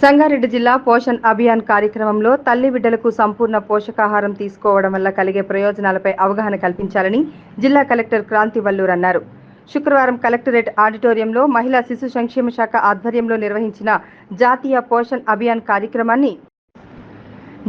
సంగారెడ్డి జిల్లా పోషణ్ అభియాన్ కార్యక్రమంలో తల్లి బిడ్డలకు సంపూర్ణ పోషకాహారం తీసుకోవడం వల్ల కలిగే ప్రయోజనాలపై అవగాహన కల్పించాలని జిల్లా కలెక్టర్ క్రాంతి వల్లూర్ అన్నారు. శుక్రవారం కలెక్టరేట్ ఆడిటోరియంలో మహిళా శిశు సంక్షేమ శాఖ ఆధ్వర్యంలో నిర్వహించిన జాతీయ పోషణ్ అభియాన్ కార్యక్రమాన్ని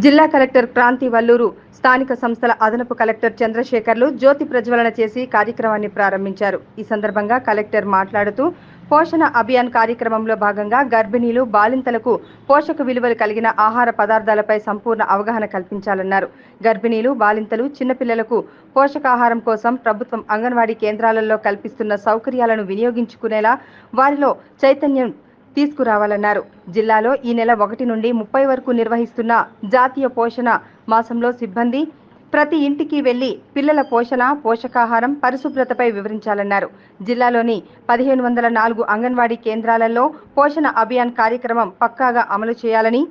జిల్లా కలెక్టర్ క్రాంతి వల్లూరు, స్థానిక సంస్థల అదనపు కలెక్టర్ చంద్రశేఖర్లు జ్యోతి ప్రజ్వలన చేసి కార్యక్రమాన్ని ప్రారంభించారు. ఈ సందర్భంగా కలెక్టర్ మాట్లాడుతూ పోషణ అభియాన్ కార్యక్రమంలో భాగంగా గర్భిణీలు, బాలింతలకు పోషక విలువలు కలిగిన ఆహార పదార్థాలపై సంపూర్ణ అవగాహన కల్పించాలన్నారు. గర్భిణీలు, బాలింతలు, చిన్నపిల్లలకు పోషకాహారం కోసం ప్రభుత్వం అంగన్వాడీ కేంద్రాలలో కల్పిస్తున్న సౌకర్యాలను వినియోగించుకునేలా వారిలో చైతన్యం తీసుకురావాలన్నారు. జిల్లాలో ఈ నెల 1 నుండి 30 వరకు నిర్వహిస్తున్న జాతీయ పోషణ మాసంలో సిబ్బంది ప్రతి ఇంటికి వెళ్లి పిల్లల పోషణ, పోషకాహారం, పరిశుభ్రతపై వివరించాలన్నారు. జిల్లాలోని 1504 అంగన్వాడీ కేంద్రాలలో పోషణ అభియాన్ కార్యక్రమం పక్కాగా అమలు చేయాలని,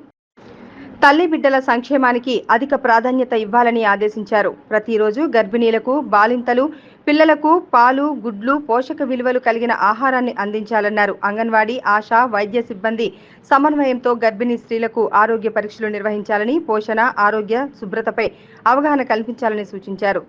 తల్లి బిడ్డల సంక్షేమానికి అధిక ప్రాధాన్యత ఇవ్వాలని ఆదేశించారు. ప్రతిరోజు గర్భిణీలకు, బాలింతలు, పిల్లలకు పాలు, గుడ్లు, పోషక విలువలు కలిగిన ఆహారాన్ని అందించాలన్నారు. అంగన్వాడీ, ఆశా, వైద్య సిబ్బంది సమన్వయంతో గర్భిణీ స్త్రీలకు ఆరోగ్య పరీక్షలు నిర్వహించాలని, పోషణ, ఆరోగ్య, శుభ్రతపై అవగాహన కల్పించాలని సూచించారు.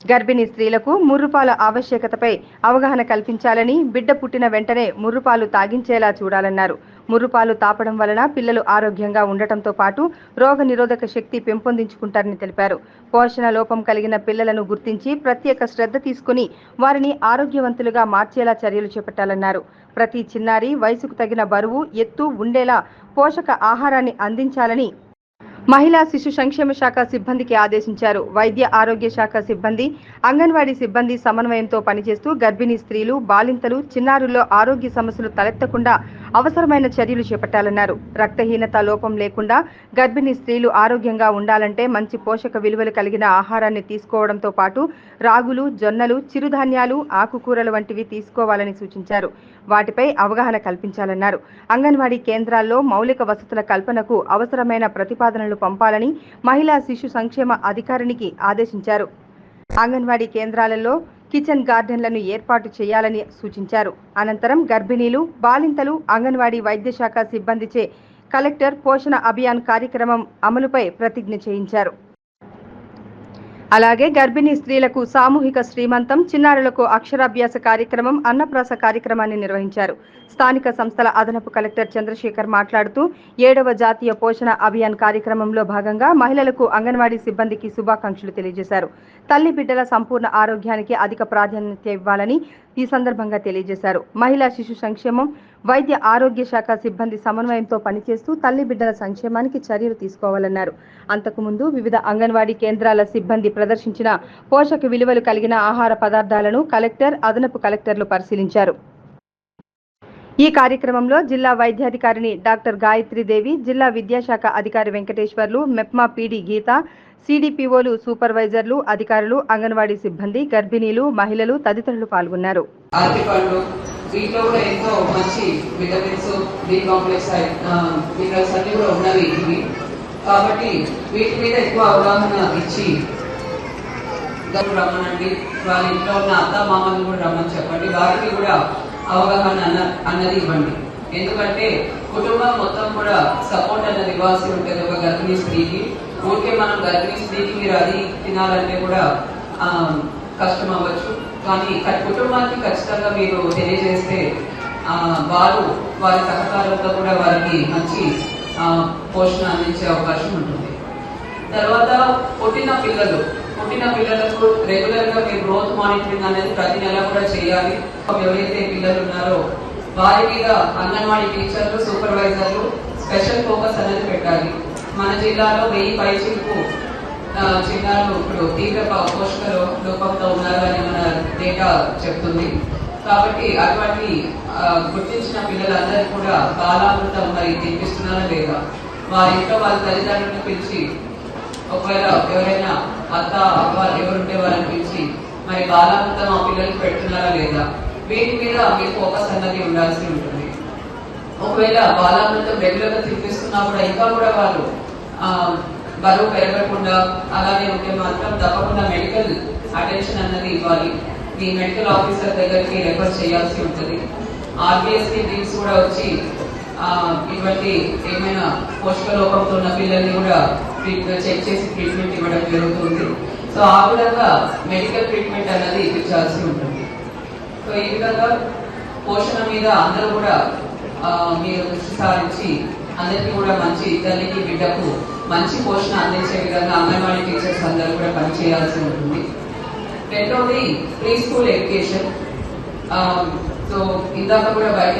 గర్భిణీ స్త్రీలకు ముర్రుపాల ఆవశ్యకతపై అవగాహన కల్పించాలని, బిడ్డ పుట్టిన వెంటనే ముర్రుపాలు తాగించేలా చూడాలన్నారు. ముర్రుపాలు తాపడం వలన పిల్లలు ఆరోగ్యంగా ఉండటంతో పాటు రోగ నిరోధక శక్తి పెంపొందించుకుంటారని తెలిపారు. పోషణ లోపం కలిగిన పిల్లలను గుర్తించి ప్రత్యేక శ్రద్ధ తీసుకుని వారిని ఆరోగ్యవంతులుగా మార్చేలా చర్యలు చేపట్టాలన్నారు. ప్రతి చిన్నారి వయసుకు తగిన బరువు, ఎత్తు ఉండేలా పోషక ఆహారాన్ని అందించాలని మహిళా శిశు సంక్షేమ శాఖ సిబ్బందికి ఆదేశించారు. వైద్య ఆరోగ్య శాఖ సిబ్బంది, అంగన్వాడీ సిబ్బంది సమన్వయంతో పనిచేస్తూ గర్భిణీ స్త్రీలు, బాలింతలు, చిన్నారుల్లో ఆరోగ్య సమస్యలు తలెత్తకుండా అవసరమైన చర్యలు చేపట్టాలన్నారు. రక్తహీనత లోపం లేకుండా గర్భిణీ స్త్రీలు ఆరోగ్యంగా ఉండాలంటే మంచి పోషక విలువలు కలిగిన ఆహారాన్ని తీసుకోవడంతో పాటు రాగులు, జొన్నలు, చిరుధాన్యాలు, ఆకుకూరలు వంటివి తీసుకోవాలని సూచించారు. వాటిపై అవగాహన కల్పించాలన్నారు. అంగన్వాడీ కేంద్రాల్లో మౌలిక వసతుల కల్పనకు అవసరమైన ప్రతిపాదనలు పంపాలని మహిళా శిశు సంక్షేమ అధికారినికి ఆదేశించారు. అంగన్వాడీ కేంద్రాలలో కిచెన్ గార్డెన్లను ఏర్పాటు చేయాలని సూచించారు. అనంతరం గర్భిణీలు, బాలింతలు, అంగన్వాడీ వైద్య శాఖ సిబ్బందిచే కలెక్టర్ పోషణ అభియాన్ కార్యక్రమం అమలుపై ప్రతిజ్ఞ చేయించారు. అలాగే గర్భిణీ స్త్రీలకు సామూహిక శ్రీమంతం, చిన్నారులకు అక్షరాభ్యాస కార్యక్రమం, అన్నప్రాస కార్యక్రమాన్ని నిర్వహించారు. స్థానిక సంస్థల అదనపు కలెక్టర్ చంద్రశేఖర్ మాట్లాడుతూ 7వ జాతీయ పోషణ అభియాన్ కార్యక్రమంలో భాగంగా మహిళలకు, అంగన్వాడీ సిబ్బందికి శుభాకాంక్షలు తెలియజేశారు. తల్లి బిడ్డల సంపూర్ణ ఆరోగ్యానికి అధిక ప్రాధాన్యత ఇవ్వాలని ఈ సందర్భంగా తెలియజేశారు. మహిళా శిశు సంక్షేమం, వైద్య ఆరోగ్య శాఖ సిబ్బంది సమన్వయంతో పనిచేస్తూ తల్లి బిడ్డల సంక్షేమానికి చర్యలు తీసుకోవాలన్నారు. అంతకుముందు వివిధ అంగన్వాడీ కేంద్రాల సిబ్బంది ప్రదర్శించిన పోషక విలువలు కలిగిన ఆహార పదార్థాలను కలెక్టర్, అదనపు కలెక్టర్లు పరిశీలించారు. ఈ కార్యక్రమంలో జిల్లా వైద్యాధికారిని డాక్టర్ గాయత్రీదేవి, జిల్లా విద్యాశాఖ అధికారి వెంకటేశ్వర్లు, మెప్మా పీడీ గీత, సిడిపిఓలు, సూపర్వైజర్లు, అధికారులు, అంగన్వాడీ సిబ్బంది, గర్భిణీలు, మహిళలు తదితరులు పాల్గొన్నారు. వీటిలో కూడా ఎంతో మంచి విటమిన్స్, బి కాంప్లెక్స్ మినరల్స్ అన్ని కూడా ఉన్నవి ఇవి. కాబట్టి వీటి మీద ఎక్కువ అవగాహన ఇచ్చి రమ్మనండి, వాళ్ళ ఇంట్లో ఉన్న అత్త మామని కూడా రమ్మని చెప్పండి. వారికి కూడా అవగాహన అన్నది ఇవ్వండి. ఎందుకంటే కుటుంబం మొత్తం కూడా సపోర్ట్ అన్నది ఇవ్వాల్సి ఉంటుంది ఒక గర్భిణీ స్త్రీకి. ఊరికే మనం గర్భిణీ స్త్రీకి మీరు అది తినాలంటే కూడా కష్టం అవ్వచ్చు. కానీ కుటుంబానికి ఖచ్చితంగా మీరు తెలియజేస్తే వారు వారి సహకారంతో కూడా వారికి మంచి పోషణ అందించే అవకాశం ఉంటుంది. తర్వాత పుట్టిన పిల్లలకు రెగ్యులర్ గా మీరు గ్రోత్ మానిటరింగ్ అనేది ప్రతి నెల కూడా చేయాలి. ఎవరైతే పిల్లలు ఉన్నారో వారి మీద అంగన్వాడీ టీచర్లు, సూపర్వైజర్లు స్పెషల్ ఫోకస్ అనేది పెట్టాలి. మన జిల్లాలో 1000 పైచిలకు చిన్నారులు ఇప్పుడు తీవ్ర పోషక లోపంతో ఉన్నారు అని మన డేటా చెప్తుంది. కాబట్టి అటువంటి గుర్తించిన పిల్లలందరూ కూడా బాలామృతం మరి తినిపిస్తున్నారా లేదా, వారి ఇంట్లో వాళ్ళ తల్లిదండ్రులను పిలిచి, ఒకవేళ ఎవరైనా అత్త అవ్వ ఎవరుంటే వాళ్ళని పిలిచి మరి బాలామృతం ఆ పిల్లలకి పెడుతున్నారా లేదా, వీటి మీద మీ ఫోకస్ అన్నది ఉండాల్సి ఉంటుంది. ఒకవేళ బాలామృతం రెగ్యులర్ గా తినిపిస్తున్నా కూడా ఇంకా కూడా వాళ్ళు బరువు పెరగకుండా అలానే ఉంటే మాత్రం తప్పకుండా మెడికల్ అటెన్షన్ అన్నది ఇవ్వాలి. మీ మెడికల్ ఆఫీసర్ దగ్గరికి రెఫర్ చేయాల్సి ఉంటుంది. RBST టీమ్స్ కూడా వచ్చి ఇటువంటి ఏమైనా పోషక లోపంతో ఉన్న పిల్లల్ని కూడా చెక్ చేసి ట్రీట్మెంట్ ఇవ్వడం జరుగుతుంది. సో ఆ విధంగా మెడికల్ ట్రీట్మెంట్ అన్నది ఇప్పించాల్సి ఉంటుంది. సో ఈ విధంగా పోషణ మీద అందరూ కూడా మీరు దృష్టి సారించి అందరికీ కూడా మంచి తల్లికి బిడ్డకు మంచి పోషణ అందించే విధంగా అంగన్వాడీ టీచర్స్ అందరూ కూడా పనిచేయాల్సి ఉంటుంది. రెండోది ప్రీ స్కూల్ ఎడ్యుకేషన్. సో ఇందాక కూడా బయట